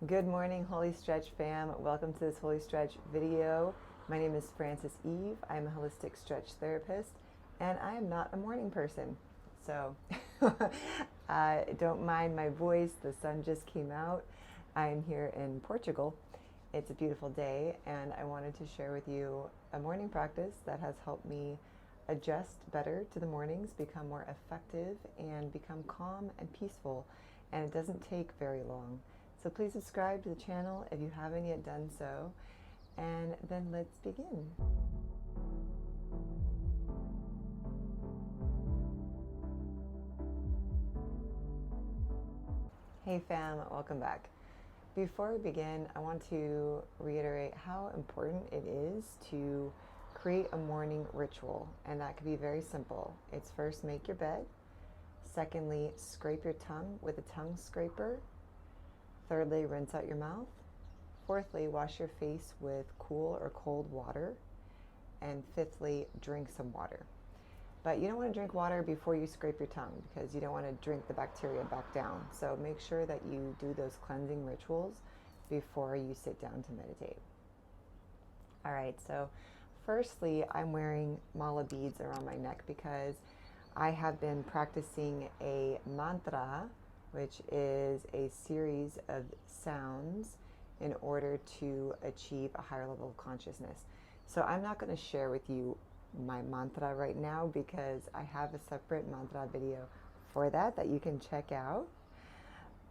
Good morning, Holistretch fam. Welcome to this Holistretch video. My name is Frances Eve. I'm a holistic stretch therapist, and I am not a morning person. So don't mind my voice. The sun just came out. I'm here in Portugal. It's a beautiful day, and I wanted to share with you a morning practice that has helped me adjust better to the mornings, become more effective, and become calm and peaceful. And it doesn't take very long. So please subscribe to the channel if you haven't yet done so, and then let's begin. Hey fam, welcome back. Before we begin, I want to reiterate how important it is to create a morning ritual, and that could be very simple. It's first, make your bed. Secondly, scrape your tongue with a tongue scraper. Thirdly, rinse out your mouth. Fourthly, wash your face with cool or cold water. And fifthly, drink some water. But you don't want to drink water before you scrape your tongue because you don't want to drink the bacteria back down. So make sure that you do those cleansing rituals before you sit down to meditate. All right, so firstly, I'm wearing mala beads around my neck because I have been practicing a mantra, which is a series of sounds in order to achieve a higher level of consciousness. So I'm not going to share with you my mantra right now because I have a separate mantra video for that you can check out.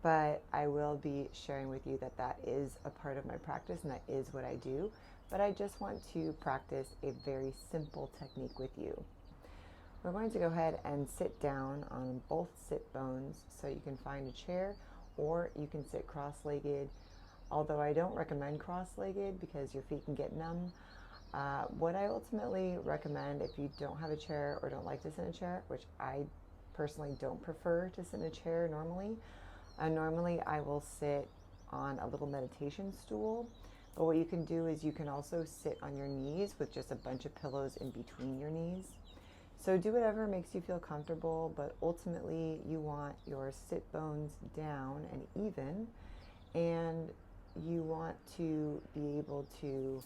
But I will be sharing with you that is a part of my practice and that is what I do. But I just want to practice a very simple technique with you. We're going to go ahead and sit down on both sit bones, so you can find a chair or you can sit cross-legged, although I don't recommend cross-legged because your feet can get numb. What I ultimately recommend, if you don't have a chair or don't like to sit in a chair, which I personally don't prefer to sit in a chair normally, normally I will sit on a little meditation stool. But what you can do is you can also sit on your knees with just a bunch of pillows in between your knees. So do whatever makes you feel comfortable, but ultimately you want your sit bones down and even, and you want to be able to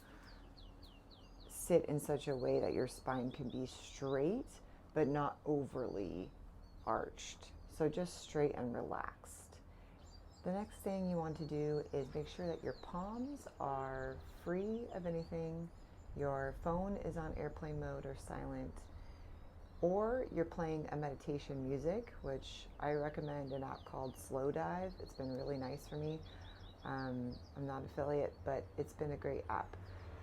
sit in such a way that your spine can be straight, but not overly arched. So just straight and relaxed. The next thing you want to do is make sure that your palms are free of anything. Your phone is on airplane mode or silent. Or you're playing a meditation music, which I recommend an app called Slow Dive. It's been really nice for me. I'm not an affiliate, but it's been a great app.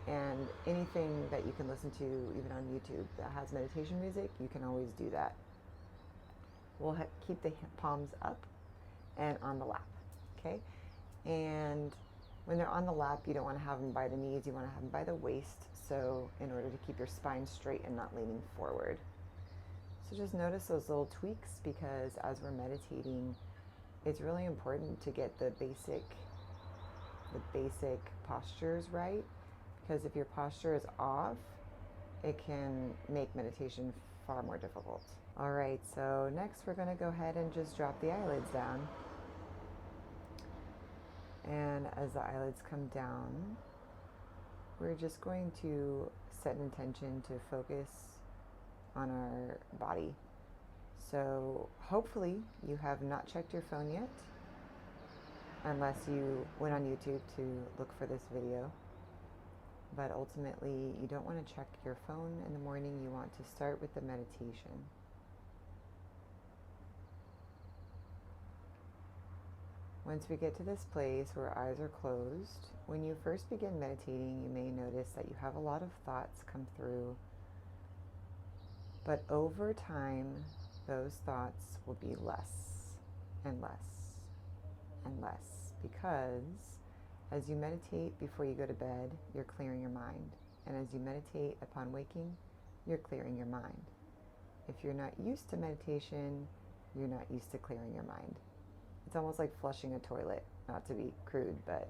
And anything that you can listen to, even on YouTube, that has meditation music, you can always do that. We'll keep the palms up and on the lap, okay? And when they're on the lap, you don't want to have them by the knees, you want to have them by the waist, so in order to keep your spine straight and not leaning forward. So just notice those little tweaks, because as we're meditating, it's really important to get the basic postures right, because if your posture is off, it can make meditation far more difficult. All right, so next we're going to go ahead and just drop the eyelids down. And as the eyelids come down, we're just going to set an intention to focus on our body. So hopefully you have not checked your phone yet, unless you went on YouTube to look for this video. But ultimately, you don't want to check your phone in the morning. You want to start with the meditation. Once we get to this place where eyes are closed, when you first begin meditating, you may notice that you have a lot of thoughts come through. But over time, those thoughts will be less and less and less, because as you meditate before you go to bed, you're clearing your mind. And as you meditate upon waking, you're clearing your mind. If you're not used to meditation, you're not used to clearing your mind. It's almost like flushing a toilet, not to be crude, but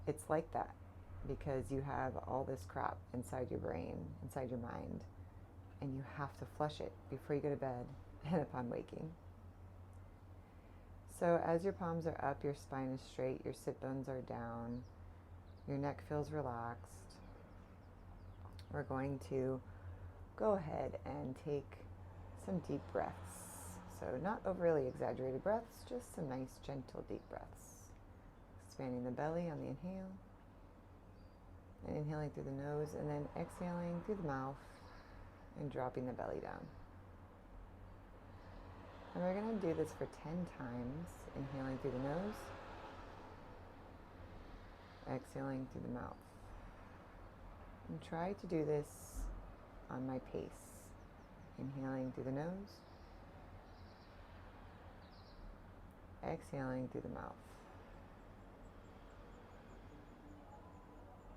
it's like that, because you have all this crap inside your brain, inside your mind, and you have to flush it before you go to bed and upon waking. So as your palms are up, your spine is straight, your sit bones are down, your neck feels relaxed. We're going to go ahead and take some deep breaths. So not overly exaggerated breaths, just some nice, gentle, deep breaths. Expanding the belly on the inhale, and inhaling through the nose, and then exhaling through the mouth and dropping the belly down. And we're going to do this for 10 times, inhaling through the nose, exhaling through the mouth. And try to do this on my pace. Inhaling through the nose, exhaling through the mouth.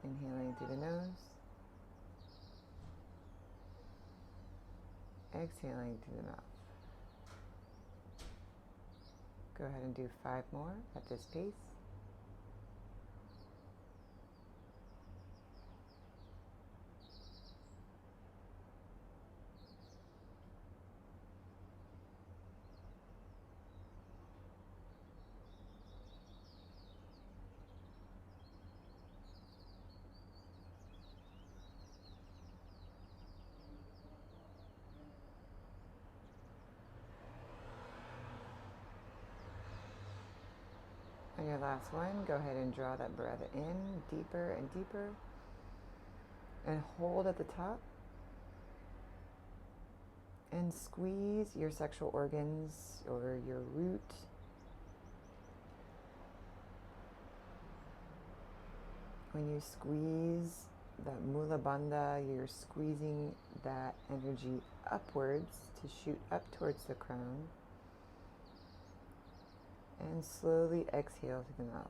Inhaling through the nose, exhaling through the mouth. Go ahead and do 5 more at this pace. On your last one, go ahead and draw that breath in deeper and deeper, and hold at the top, and squeeze your sexual organs or your root. When you squeeze that mula bandha, you're squeezing that energy upwards to shoot up towards the crown. And slowly exhale through the mouth.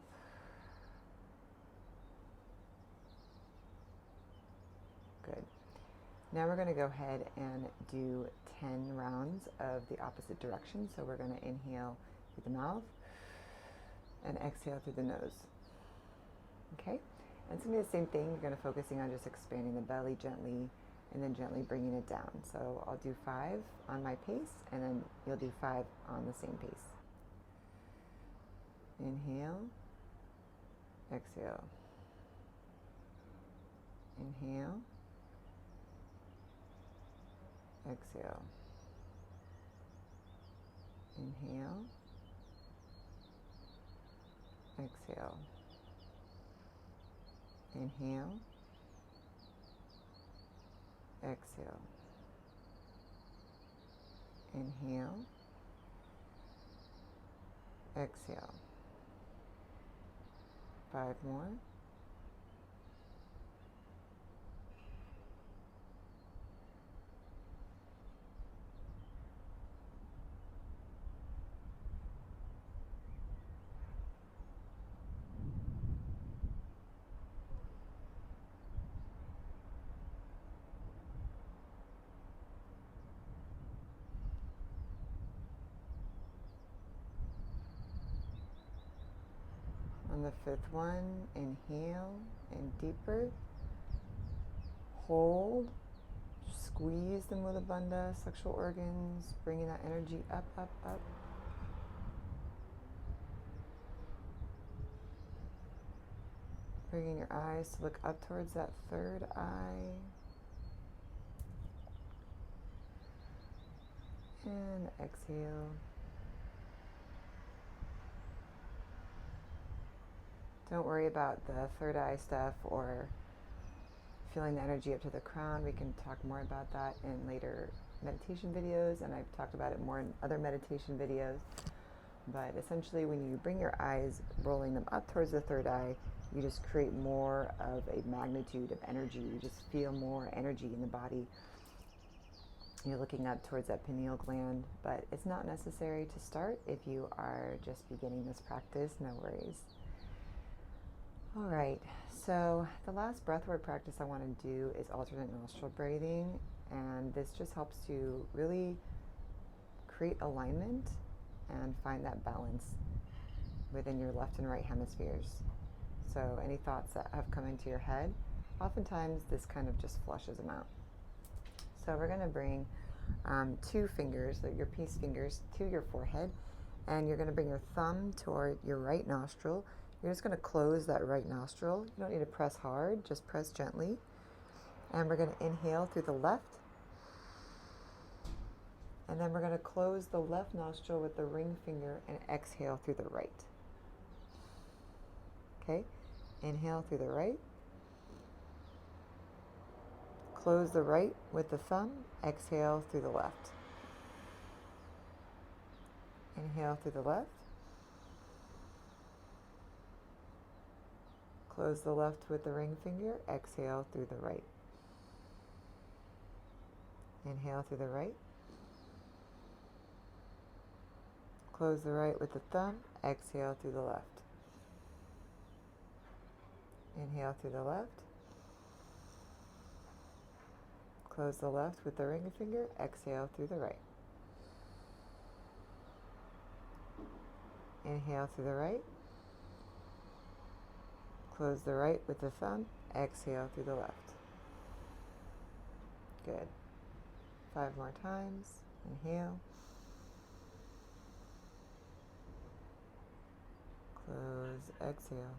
Good. Now we're going to go ahead and do 10 rounds of the opposite direction. So we're going to inhale through the mouth and exhale through the nose. Okay? And it's going to be the same thing. You're going to focusing on just expanding the belly gently and then gently bringing it down. So I'll do 5 on my pace, and then you'll do 5 on the same pace. Inhale, exhale. Inhale, exhale. Inhale, exhale. Inhale, exhale. Inhale, exhale. 5 more. On the 5th one, inhale and deeper. Hold. Squeeze the mula bandha, sexual organs, bringing that energy up, up, up. Bringing your eyes to look up towards that 3rd eye. And exhale. Don't worry about the 3rd eye stuff or feeling the energy up to the crown. We can talk more about that in later meditation videos, and I've talked about it more in other meditation videos. But essentially, when you bring your eyes, rolling them up towards the 3rd eye, you just create more of a magnitude of energy. You just feel more energy in the body. You're looking up towards that pineal gland, but it's not necessary to start if you are just beginning this practice. No worries. All right, so the last breathwork practice I want to do is alternate nostril breathing, and this just helps to really create alignment and find that balance within your left and right hemispheres. So any thoughts that have come into your head, oftentimes this kind of just flushes them out. So we're going to bring 2 fingers, your peace fingers, to your forehead, And you're going to bring your thumb toward your right nostril. You're just going to close that right nostril. You don't need to press hard, just press gently. And we're going to inhale through the left. And then we're going to close the left nostril with the ring finger and exhale through the right. Okay? Inhale through the right. Close the right with the thumb. Exhale through the left. Inhale through the left. Close the left with the ring finger. Exhale through the right. Inhale through the right. Close the right with the thumb. Exhale through the left. Inhale through the left. Close the left with the ring finger. Exhale through the right. Inhale through the right. Close the right with the thumb. Exhale through the left. Good. 5 more times. Inhale. Close. Exhale.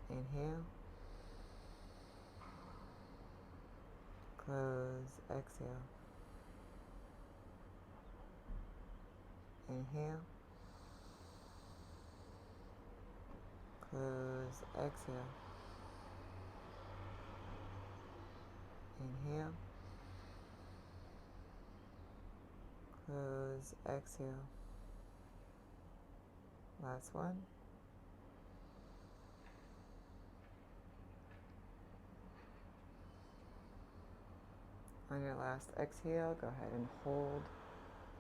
Inhale. Close. Exhale. Inhale. Close. Exhale. Inhale. Close. Exhale. Last one. On your last exhale, go ahead and hold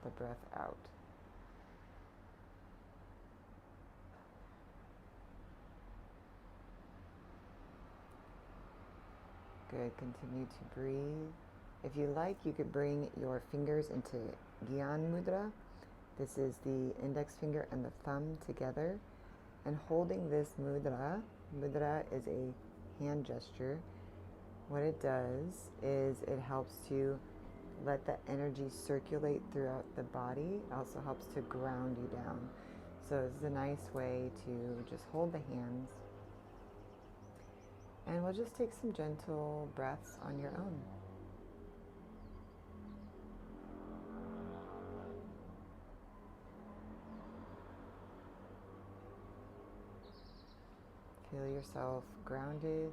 the breath out. Good. Continue to breathe. If you like, you could bring your fingers into Gyan Mudra. This is the index finger and the thumb together. And holding this mudra is a hand gesture. What it does is it helps to let the energy circulate throughout the body. It also helps to ground you down. So this is a nice way to just hold the hands. And we'll just take some gentle breaths on your own. Feel yourself grounded.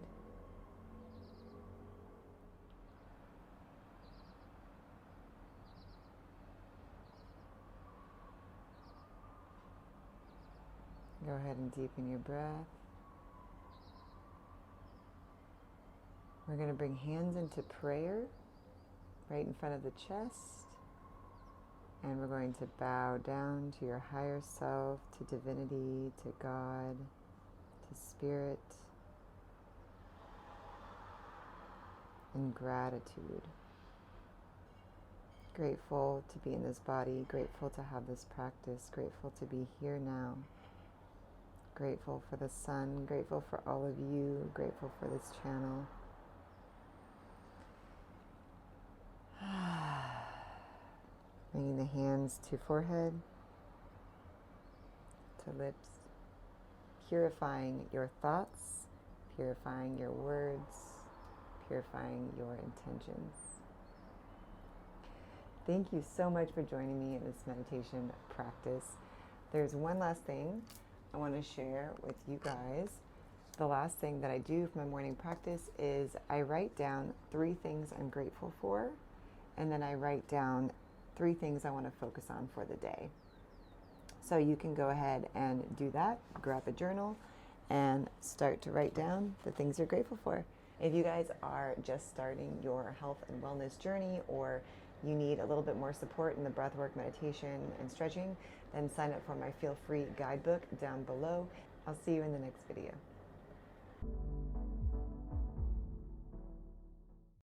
Go ahead and deepen your breath. We're going to bring hands into prayer right in front of the chest. And we're going to bow down to your higher self, to divinity, to God, to spirit, in gratitude. Grateful to be in this body, grateful to have this practice, grateful to be here now. Grateful for the sun, grateful for all of you, grateful for this channel. Bringing the hands to forehead, to lips, purifying your thoughts, purifying your words, purifying your intentions. Thank you so much for joining me in this meditation practice. There's one last thing I want to share with you guys. The last thing that I do for my morning practice is I write down 3 things I'm grateful for, and then I write down 3 things I want to focus on for the day. So you can go ahead and do that, grab a journal, and start to write down the things you're grateful for. If you guys are just starting your health and wellness journey, or you need a little bit more support in the breathwork, meditation, and stretching, then sign up for my Feel Free guidebook down below. I'll see you in the next video.